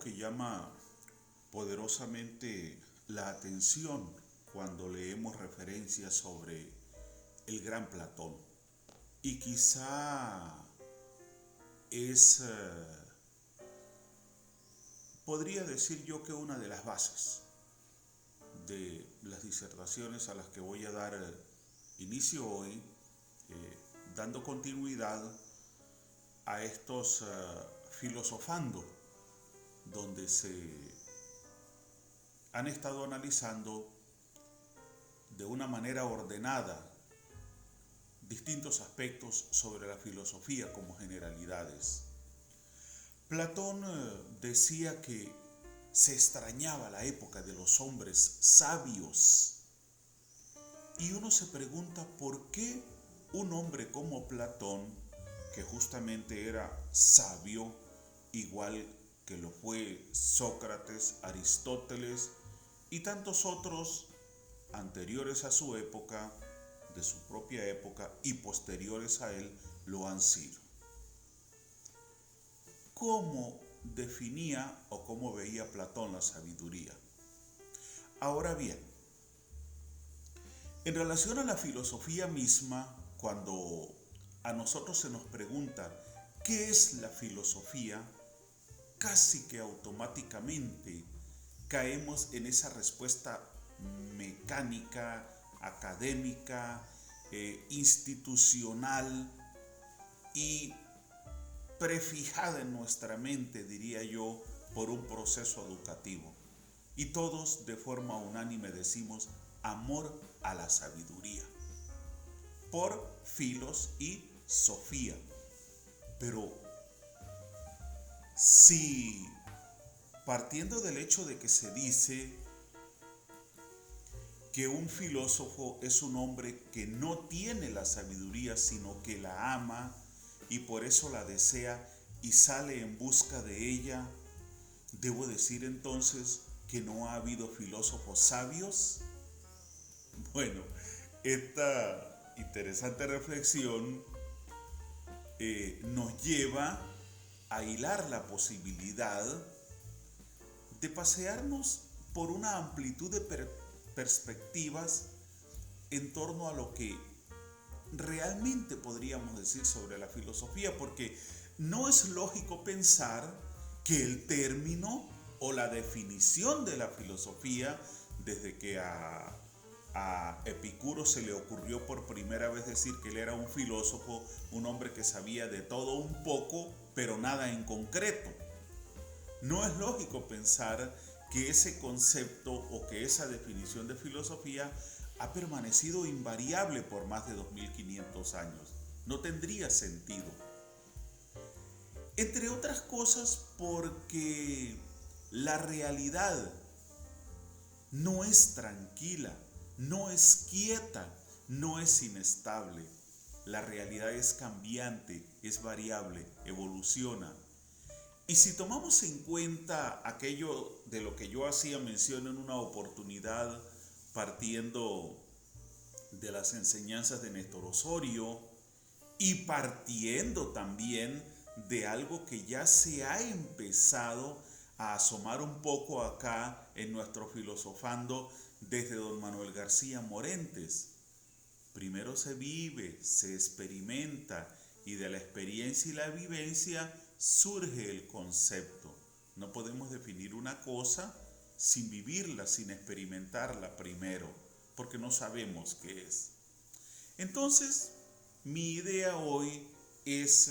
que llama poderosamente la atención cuando leemos referencias sobre el gran Platón. Y quizá es, podría decir yo que una de las bases de las disertaciones a las que voy a dar inicio hoy, dando continuidad a estos filosofando, donde se han estado analizando de una manera ordenada distintos aspectos sobre la filosofía como generalidades. Platón decía que se extrañaba la época de los hombres sabios, y uno se pregunta por qué un hombre como Platón, que justamente era sabio, igual que lo fue Sócrates, Aristóteles y tantos otros anteriores a su época, de su propia época y posteriores a él, lo han sido. ¿Cómo definía o cómo veía Platón la sabiduría? Ahora bien, en relación a la filosofía misma, cuando a nosotros se nos pregunta ¿qué es la filosofía?, casi que automáticamente caemos en esa respuesta mecánica, académica, institucional y prefijada en nuestra mente, diría yo, por un proceso educativo. Y todos de forma unánime decimos amor a la sabiduría, por filos y sofía. Pero si partiendo del hecho de que se dice que un filósofo es un hombre que no tiene la sabiduría, sino que la ama y por eso la desea y sale en busca de ella, ¿debo decir entonces que no ha habido filósofos sabios? Bueno, esta interesante reflexión nos lleva a hilar la posibilidad de pasearnos por una amplitud de perspectivas en torno a lo que realmente podríamos decir sobre la filosofía, porque no es lógico pensar que el término o la definición de la filosofía, desde que a Epicuro se le ocurrió por primera vez decir que él era un filósofo, un hombre que sabía de todo un poco, pero nada en concreto. No es lógico pensar que ese concepto o que esa definición de filosofía ha permanecido invariable por más de 2500 años. No tendría sentido. Entre otras cosas porque la realidad no es tranquila, no es quieta, no es inestable. La realidad es cambiante, es variable, evoluciona. Y si tomamos en cuenta aquello de lo que yo hacía mención en una oportunidad, partiendo de las enseñanzas de Néstor Osorio y partiendo también de algo que ya se ha empezado a asomar un poco acá en nuestro filosofando desde don Manuel García Morentes. Primero se vive, se experimenta y de la experiencia y la vivencia surge el concepto. No podemos definir una cosa sin vivirla, sin experimentarla primero, porque no sabemos qué es. Entonces, mi idea hoy es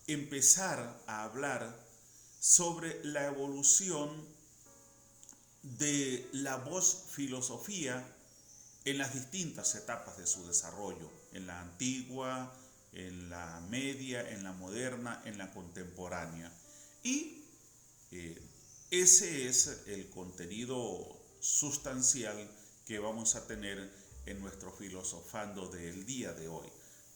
empezar a hablar sobre la evolución de la voz filosofía en las distintas etapas de su desarrollo, en la antigua, en la media, en la moderna, en la contemporánea. Y ese es el contenido sustancial que vamos a tener en nuestro filosofando del día de hoy.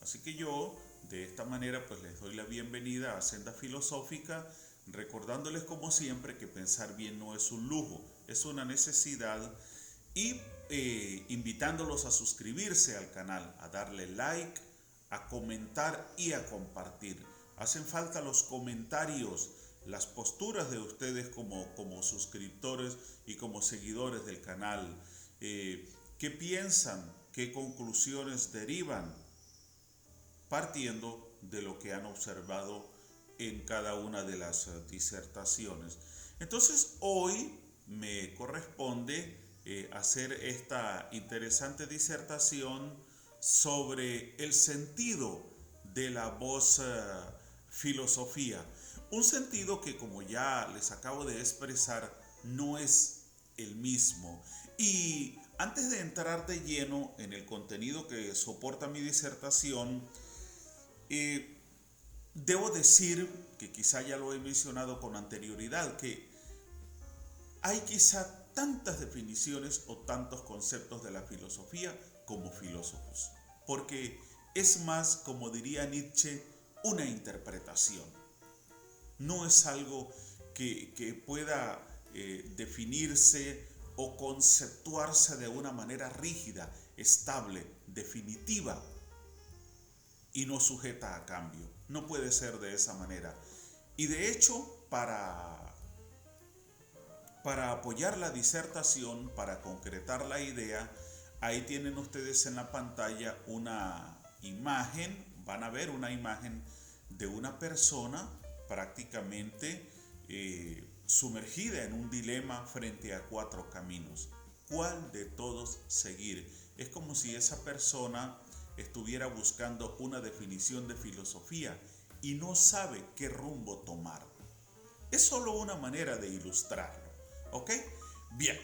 Así que yo, de esta manera, pues les doy la bienvenida a Senda Filosófica, recordándoles como siempre que pensar bien no es un lujo, es una necesidad, y invitándolos a suscribirse al canal, a darle like, a comentar y a compartir. Hacen falta los comentarios, las posturas de ustedes como suscriptores y como seguidores del canal. ¿Qué piensan? ¿Qué conclusiones derivan? Partiendo de lo que han observado en cada una de las disertaciones. Entonces hoy me corresponde hacer esta interesante disertación sobre el sentido de la voz filosofía. Un sentido que, como ya les acabo de expresar, no es el mismo. Y antes de entrar de lleno en el contenido que soporta mi disertación, debo decir, que quizá ya lo he mencionado con anterioridad, que hay quizá tantas definiciones o tantos conceptos de la filosofía como filósofos, porque es más, como diría Nietzsche, una interpretación. No es algo que pueda definirse o conceptuarse de una manera rígida, estable, definitiva y no sujeta a cambio. No puede ser de esa manera. Y de hecho, para apoyar la disertación, para concretar la idea, ahí tienen ustedes en la pantalla una imagen, van a ver una imagen de una persona prácticamente sumergida en un dilema frente a 4 caminos. ¿Cuál de todos seguir? Es como si esa persona estuviera buscando una definición de filosofía y no sabe qué rumbo tomar. Es solo una manera de ilustrarlo, ¿ok? Bien,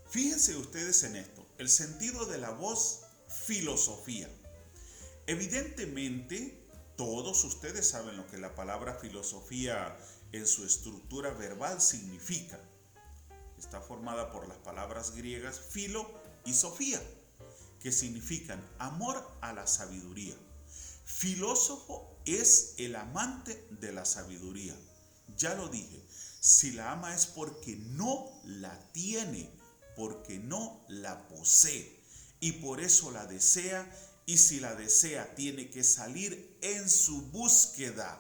fíjense ustedes en esto, el sentido de la voz filosofía. Evidentemente, todos ustedes saben lo que la palabra filosofía en su estructura verbal significa. Está formada por las palabras griegas filo y sofía, que significan amor a la sabiduría. Filósofo es el amante de la sabiduría. Ya lo dije, si la ama es porque no la tiene, porque no la posee y por eso la desea, y si la desea tiene que salir en su búsqueda.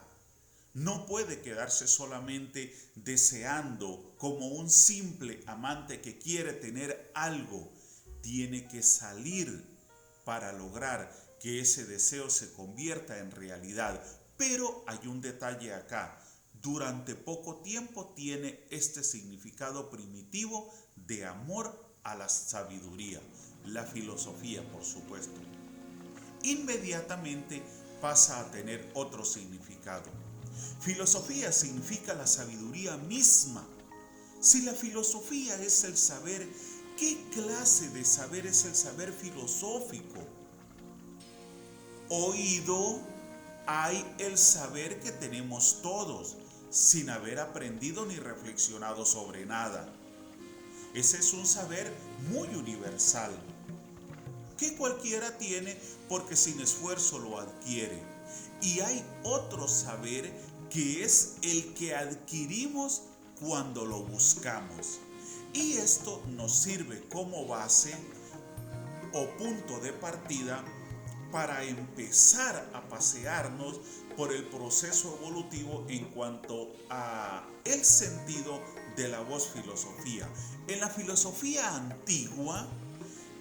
No puede quedarse solamente deseando como un simple amante que quiere tener algo. Tiene que salir para lograr que ese deseo se convierta en realidad. Pero hay un detalle acá. Durante poco tiempo tiene este significado primitivo de amor a la sabiduría, la filosofía, por supuesto. Inmediatamente pasa a tener otro significado. Filosofía significa la sabiduría misma. Si la filosofía es el saber, ¿qué clase de saber es el saber filosófico? Oído hay el saber que tenemos todos, sin haber aprendido ni reflexionado sobre nada. Ese es un saber muy universal, que cualquiera tiene porque sin esfuerzo lo adquiere. Y hay otro saber que es el que adquirimos cuando lo buscamos. Y esto nos sirve como base o punto de partida para empezar a pasearnos por el proceso evolutivo en cuanto a el sentido de la voz filosofía. En la filosofía antigua,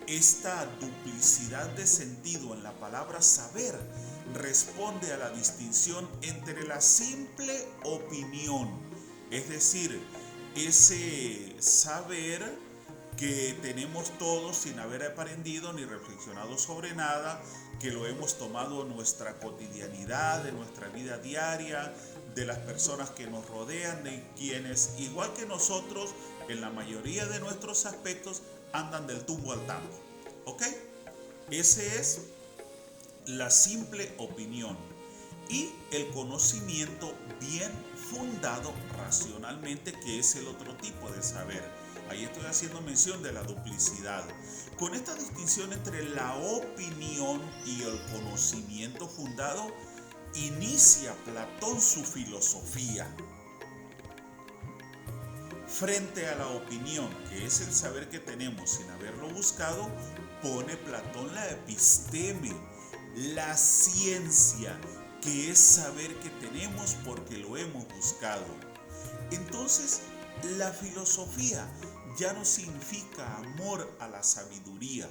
esta duplicidad de sentido en la palabra saber responde a la distinción entre la simple opinión, es decir, ese saber que tenemos todos sin haber aprendido ni reflexionado sobre nada, que lo hemos tomado en nuestra cotidianidad, en nuestra vida diaria, de las personas que nos rodean, de quienes, igual que nosotros, en la mayoría de nuestros aspectos, andan del tumbo al tambo. ¿Ok? Ese es la simple opinión y el conocimiento bien fundado racionalmente, que es el otro tipo de saber. Ahí estoy haciendo mención de la duplicidad. Con esta distinción entre la opinión y el conocimiento fundado, inicia Platón su filosofía. Frente a la opinión, que es el saber que tenemos sin haberlo buscado, pone Platón la episteme, la ciencia, que es saber que tenemos porque lo hemos buscado. Entonces, la filosofía ya no significa amor a la sabiduría.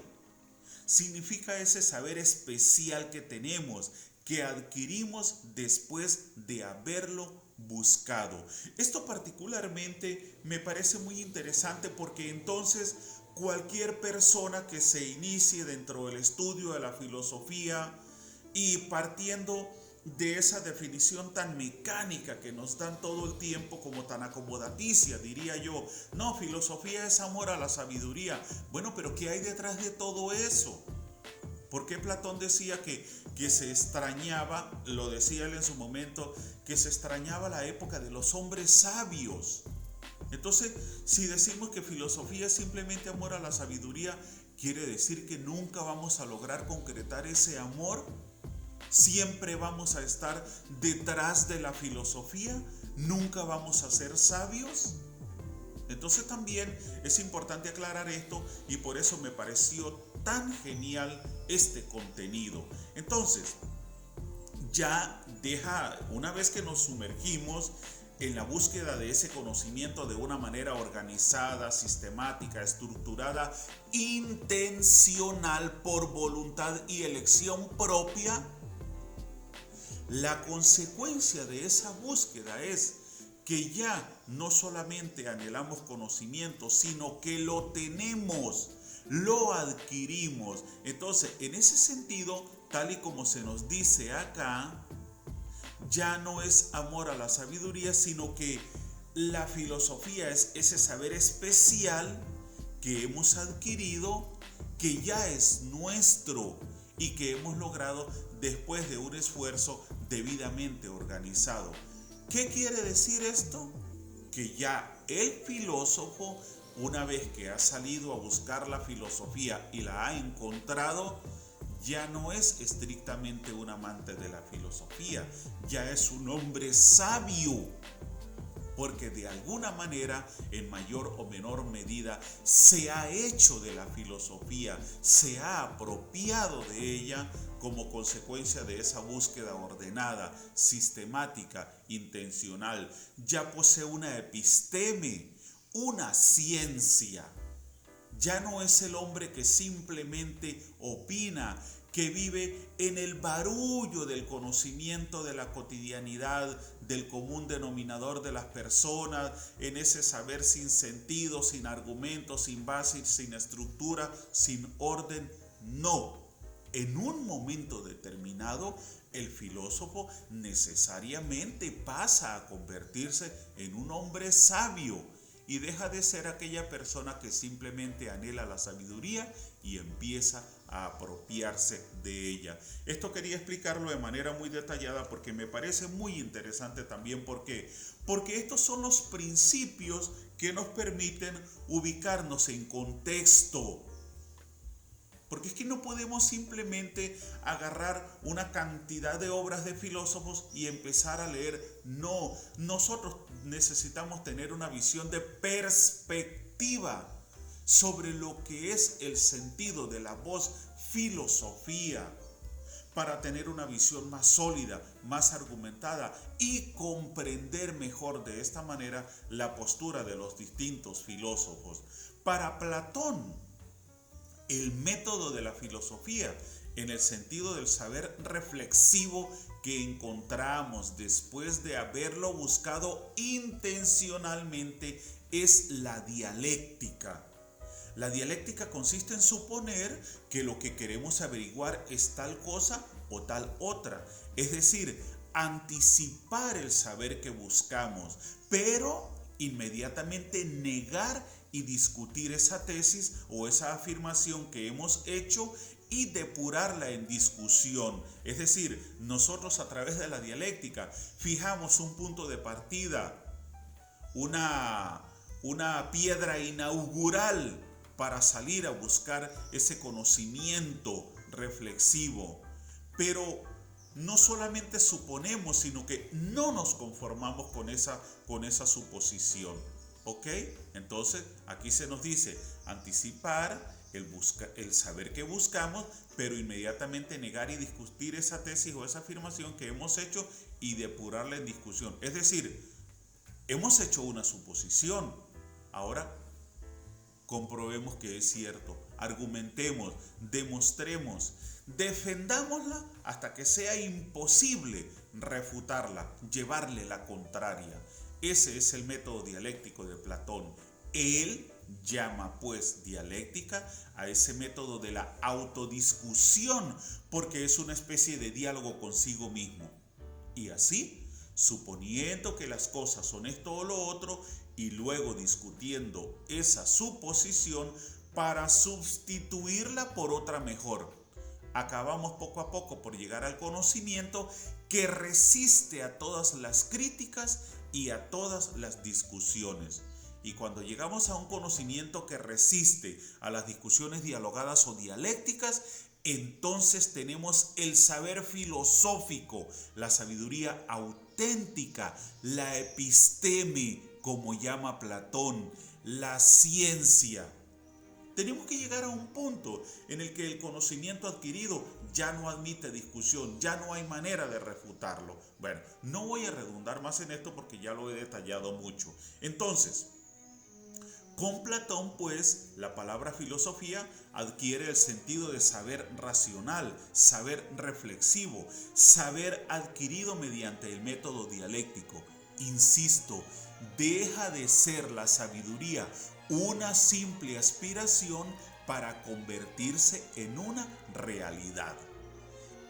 Significa ese saber especial que tenemos, que adquirimos después de haberlo buscado. Esto particularmente me parece muy interesante porque entonces cualquier persona que se inicie dentro del estudio de la filosofía y partiendo de esa definición tan mecánica que nos dan todo el tiempo, como tan acomodaticia, diría yo, no, filosofía es amor a la sabiduría. Bueno, pero ¿qué hay detrás de todo eso? ¿Por qué Platón decía que se extrañaba, lo decía él en su momento, que se extrañaba la época de los hombres sabios? Entonces, si decimos que filosofía es simplemente amor a la sabiduría, ¿quiere decir que nunca vamos a lograr concretar ese amor? ¿Siempre vamos a estar detrás de la filosofía? ¿Nunca vamos a ser sabios? Entonces también es importante aclarar esto y por eso me pareció tan genial este contenido. Entonces, una vez que nos sumergimos en la búsqueda de ese conocimiento de una manera organizada, sistemática, estructurada, intencional, por voluntad y elección propia, la consecuencia de esa búsqueda es que ya no solamente anhelamos conocimiento, sino que lo tenemos, lo adquirimos. Entonces, en ese sentido, tal y como se nos dice acá, ya no es amor a la sabiduría, sino que la filosofía es ese saber especial que hemos adquirido, que ya es nuestro y que hemos logrado después de un esfuerzo debidamente organizado. ¿Qué quiere decir esto? Que ya el filósofo, una vez que ha salido a buscar la filosofía y la ha encontrado, ya no es estrictamente un amante de la filosofía, ya es un hombre sabio, porque de alguna manera, en mayor o menor medida, se ha hecho de la filosofía, se ha apropiado de ella como consecuencia de esa búsqueda ordenada, sistemática, intencional. Ya posee una episteme, una ciencia. Ya no es el hombre que simplemente opina, que vive en el barullo del conocimiento de la cotidianidad, del común denominador de las personas, en ese saber sin sentido, sin argumento, sin base, sin estructura, sin orden. No. En un momento determinado, el filósofo necesariamente pasa a convertirse en un hombre sabio y deja de ser aquella persona que simplemente anhela la sabiduría y empieza a apropiarse de ella. Esto quería explicarlo de manera muy detallada porque me parece muy interesante también. ¿Por qué? Porque estos son los principios que nos permiten ubicarnos en contexto. Porque es que no podemos simplemente agarrar una cantidad de obras de filósofos y empezar a leer. No, nosotros necesitamos tener una visión de perspectiva sobre lo que es el sentido de la voz filosofía, para tener una visión más sólida, más argumentada y comprender mejor de esta manera la postura de los distintos filósofos. Para Platón, el método de la filosofía, en el sentido del saber reflexivo que encontramos después de haberlo buscado intencionalmente, es la dialéctica. La dialéctica consiste en suponer que lo que queremos averiguar es tal cosa o tal otra, es decir, anticipar el saber que buscamos, pero inmediatamente negar y discutir esa tesis o esa afirmación que hemos hecho y depurarla en discusión. Es decir, nosotros a través de la dialéctica fijamos un punto de partida, una piedra inaugural para salir a buscar ese conocimiento reflexivo. Pero no solamente suponemos, sino que no nos conformamos con esa suposición. ¿Ok? Entonces, aquí se nos dice anticipar el saber que buscamos, pero inmediatamente negar y discutir esa tesis o esa afirmación que hemos hecho y depurarla en discusión. Es decir, Hemos hecho una suposición. Ahora comprobemos que es cierto. Argumentemos, demostremos, defendámosla hasta que sea imposible refutarla, llevarle la contraria. Ese es el método dialéctico de Platón. Él llama pues dialéctica a ese método de la autodiscusión, porque es una especie de diálogo consigo mismo. Y así, suponiendo que las cosas son esto o lo otro, y luego discutiendo esa suposición para sustituirla por otra mejor, acabamos poco a poco por llegar al conocimiento que resiste a todas las críticas y a todas las discusiones. Y cuando llegamos a un conocimiento que resiste a las discusiones dialogadas o dialécticas, entonces tenemos el saber filosófico, la sabiduría auténtica, la episteme, como llama Platón, la ciencia. Tenemos que llegar a un punto en el que el conocimiento adquirido ya no admite discusión, ya no hay manera de refutarlo. Bueno, no voy a redundar más en esto porque ya lo he detallado mucho. Entonces, con Platón, pues, la palabra filosofía adquiere el sentido de saber racional, saber reflexivo, saber adquirido mediante el método dialéctico. Insisto, deja de ser la sabiduría una simple aspiración para convertirse en una realidad.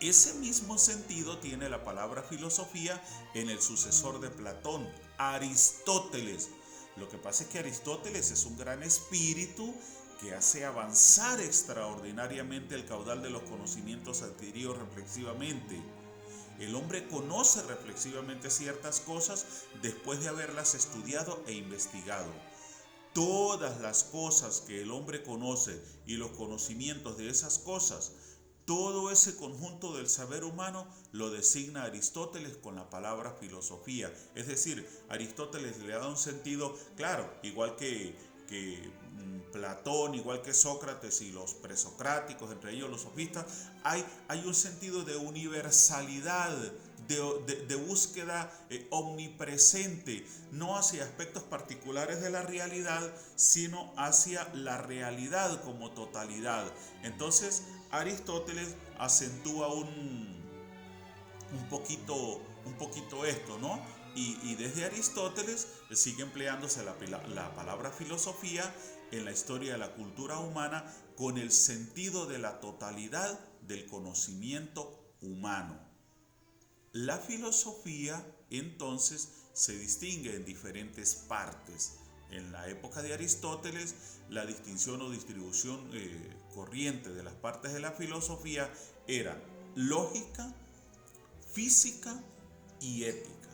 Ese mismo sentido tiene la palabra filosofía en el sucesor de Platón, Aristóteles. Lo que pasa es que Aristóteles es un gran espíritu que hace avanzar extraordinariamente el caudal de los conocimientos adquiridos reflexivamente. El hombre conoce reflexivamente ciertas cosas después de haberlas estudiado e investigado. Todas las cosas que el hombre conoce y los conocimientos de esas cosas, todo ese conjunto del saber humano lo designa Aristóteles con la palabra filosofía. Es decir, Aristóteles le da un sentido, claro, igual que Platón, igual que Sócrates y los presocráticos, entre ellos los sofistas, hay un sentido de universalidad, de búsqueda omnipresente, no hacia aspectos particulares de la realidad, sino hacia la realidad como totalidad. Entonces, Aristóteles acentúa un poquito esto, ¿no? Y desde Aristóteles sigue empleándose la palabra filosofía en la historia de la cultura humana con el sentido de la totalidad del conocimiento humano. La filosofía entonces se distingue en diferentes partes. En la época de Aristóteles, la distinción o distribución corriente de las partes de la filosofía era lógica, física y ética.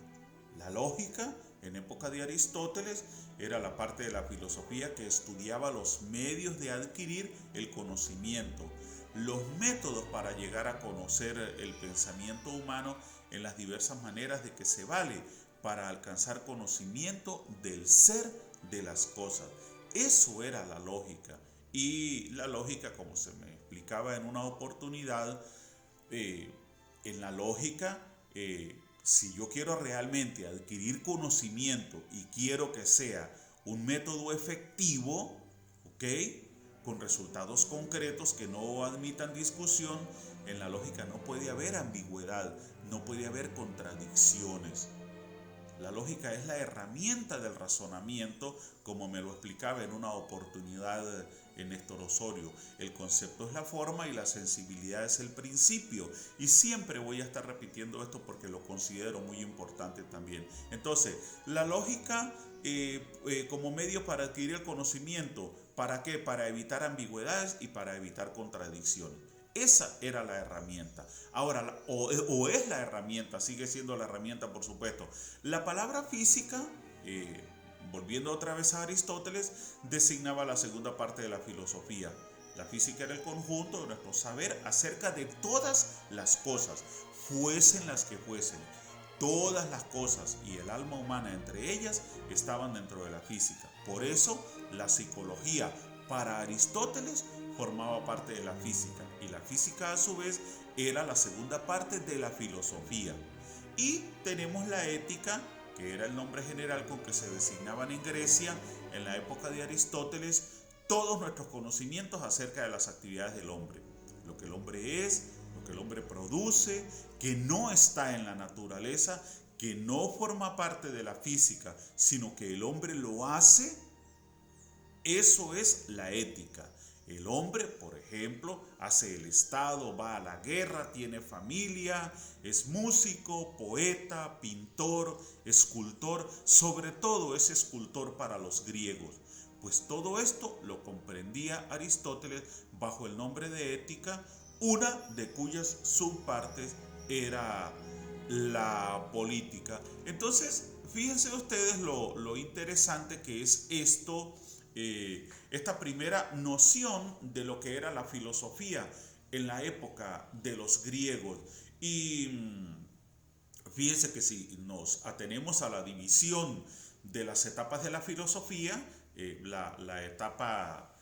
La lógica, en época de Aristóteles, era la parte de la filosofía que estudiaba los medios de adquirir el conocimiento, los métodos para llegar a conocer el pensamiento humano en las diversas maneras de que se vale para alcanzar conocimiento del ser de las cosas. Eso era la lógica. Y la lógica, como se me explicaba en una oportunidad, en la lógica, si yo quiero realmente adquirir conocimiento y quiero que sea un método efectivo, ¿ok?, con resultados concretos que no admitan discusión, en la lógica no puede haber ambigüedad, no puede haber contradicciones. La lógica es la herramienta del razonamiento, como me lo explicaba en una oportunidad en Néstor Osorio. El concepto es la forma y la sensibilidad es el principio. Y siempre voy a estar repitiendo esto porque lo considero muy importante también. Entonces, la lógica como medio para adquirir el conocimiento. ¿Para qué? Para evitar ambigüedades y para evitar contradicciones. Esa era la herramienta. Ahora, o es la herramienta, sigue siendo la herramienta, por supuesto. La palabra física, volviendo otra vez a Aristóteles, designaba la segunda parte de la filosofía. La física era el conjunto de nuestro saber acerca de todas las cosas, fuesen las que fuesen. Todas las cosas y el alma humana entre ellas estaban dentro de la física. Por eso, la psicología para Aristóteles formaba parte de la física, y la física a su vez era la segunda parte de la filosofía. Y tenemos la ética, que era el nombre general con que se designaban en Grecia en la época de Aristóteles todos nuestros conocimientos acerca de las actividades del hombre, lo que el hombre es, lo que el hombre produce, que no está en la naturaleza, que no forma parte de la física, sino que el hombre lo hace. Eso es la ética. El hombre, por ejemplo, hace el Estado, va a la guerra, tiene familia, es músico, poeta, pintor, escultor, sobre todo es escultor para los griegos. Pues todo esto lo comprendía Aristóteles bajo el nombre de ética, una de cuyas subpartes era la política. Entonces, fíjense ustedes lo interesante que es esto, esta primera noción de lo que era la filosofía en la época de los griegos. Y fíjense que si nos atenemos a la división de las etapas de la filosofía, la etapa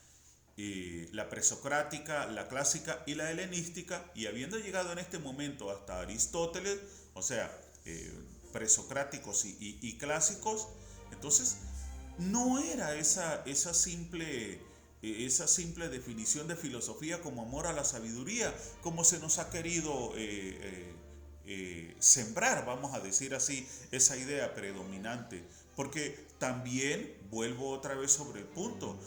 la presocrática, la clásica y la helenística, y habiendo llegado en este momento hasta Aristóteles, o sea, presocráticos y clásicos, entonces no era esa simple definición de filosofía como amor a la sabiduría, como se nos ha querido sembrar, vamos a decir así, esa idea predominante. Porque también vuelvo otra vez sobre el punto.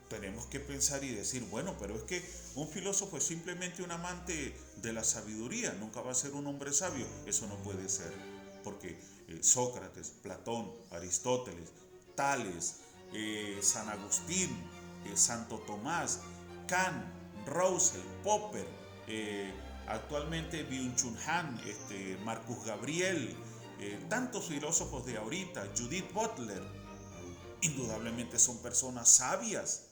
Tenemos que pensar y decir, bueno, pero es que un filósofo es simplemente un amante de la sabiduría, nunca va a ser un hombre sabio. Eso no puede ser, porque Sócrates, Platón, Aristóteles, Tales, San Agustín, Santo Tomás, Kant, Russell, Popper, actualmente Byung-Chul Han, Marcus Gabriel, tantos filósofos de ahorita, Judith Butler, indudablemente son personas sabias,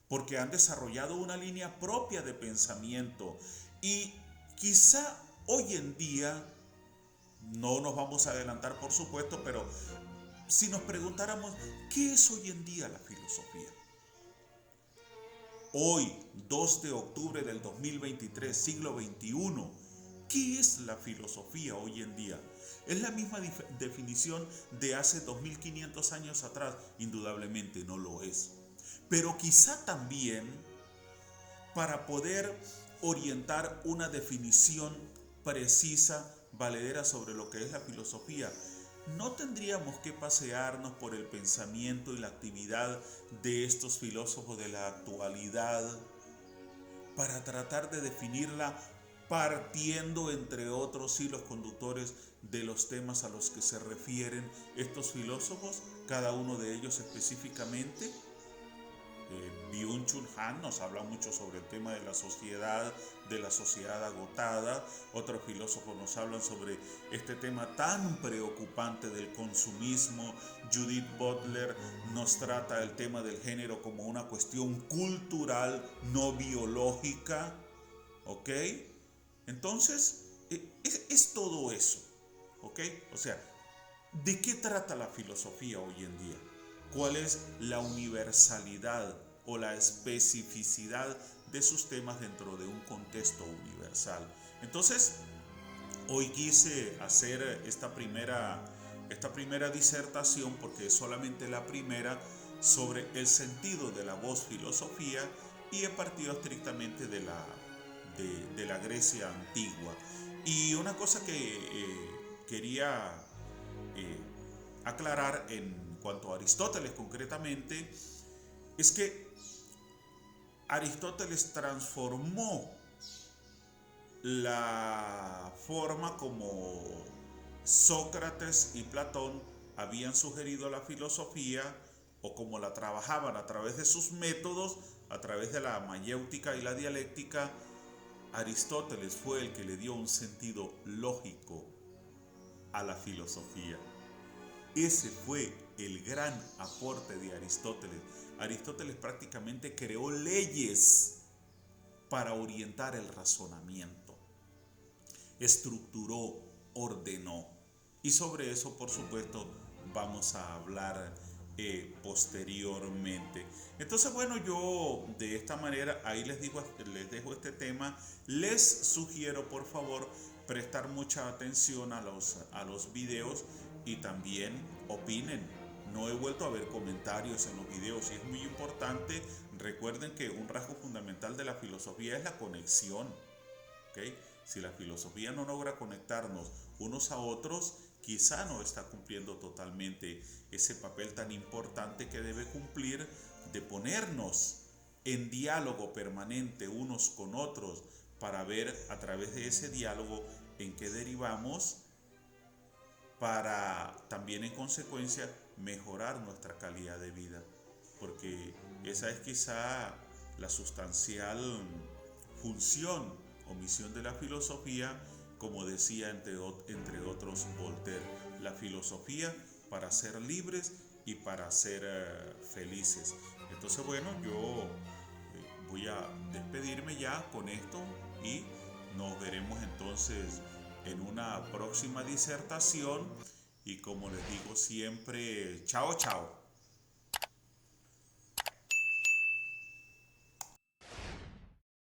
porque han desarrollado una línea propia de pensamiento. Y quizá hoy en día, no nos vamos a adelantar por supuesto, pero si nos preguntáramos, ¿qué es hoy en día la filosofía? Hoy, 2 de octubre del 2023, siglo XXI, ¿qué es la filosofía hoy en día? ¿Es la misma definición de hace 2500 años atrás? Indudablemente no lo es. Pero quizá también, para poder orientar una definición precisa, valedera sobre lo que es la filosofía, no tendríamos que pasearnos por el pensamiento y la actividad de estos filósofos de la actualidad para tratar de definirla partiendo, entre otros hilos conductores, de los temas a los que se refieren estos filósofos, cada uno de ellos específicamente. Byung-Chul Han nos habla mucho sobre el tema de la sociedad agotada. Otros filósofos nos hablan sobre este tema tan preocupante del consumismo. Judith Butler nos trata el tema del género como una cuestión cultural, no biológica. ¿Ok? Entonces, es todo eso. ¿Ok? O sea, ¿de qué trata la filosofía hoy en día? ¿Cuál es la universalidad o la especificidad de sus temas dentro de un contexto universal? Entonces, hoy quise hacer esta primera disertación, porque es solamente la primera, sobre el sentido de la voz filosofía, y he partido estrictamente de la Grecia antigua. Y una cosa que quería aclarar en cuanto a Aristóteles concretamente, es que Aristóteles transformó la forma como Sócrates y Platón habían sugerido la filosofía, o como la trabajaban a través de sus métodos, a través de la mayéutica y la dialéctica. Aristóteles fue el que le dio un sentido lógico a la filosofía. Ese fue el gran aporte de Aristóteles. Aristóteles prácticamente creó leyes para orientar el razonamiento. Estructuró, ordenó. Y sobre eso, por supuesto, vamos a hablar posteriormente. Entonces, bueno, yo de esta manera ahí les dejo este tema. Les sugiero, por favor, prestar mucha atención a los videos y también opinen. No he vuelto a ver comentarios en los videos y es muy importante. Recuerden que un rasgo fundamental de la filosofía es la conexión. ¿Ok? Si la filosofía no logra conectarnos unos a otros, quizá no está cumpliendo totalmente ese papel tan importante que debe cumplir de ponernos en diálogo permanente unos con otros para ver a través de ese diálogo en qué derivamos para también en consecuencia mejorar nuestra calidad de vida, porque esa es quizá la sustancial función o misión de la filosofía, como decía entre otros Voltaire, la filosofía para ser libres y para ser felices. Entonces bueno, yo voy a despedirme ya con esto y nos veremos entonces en una próxima disertación y como les digo siempre, chao, chao.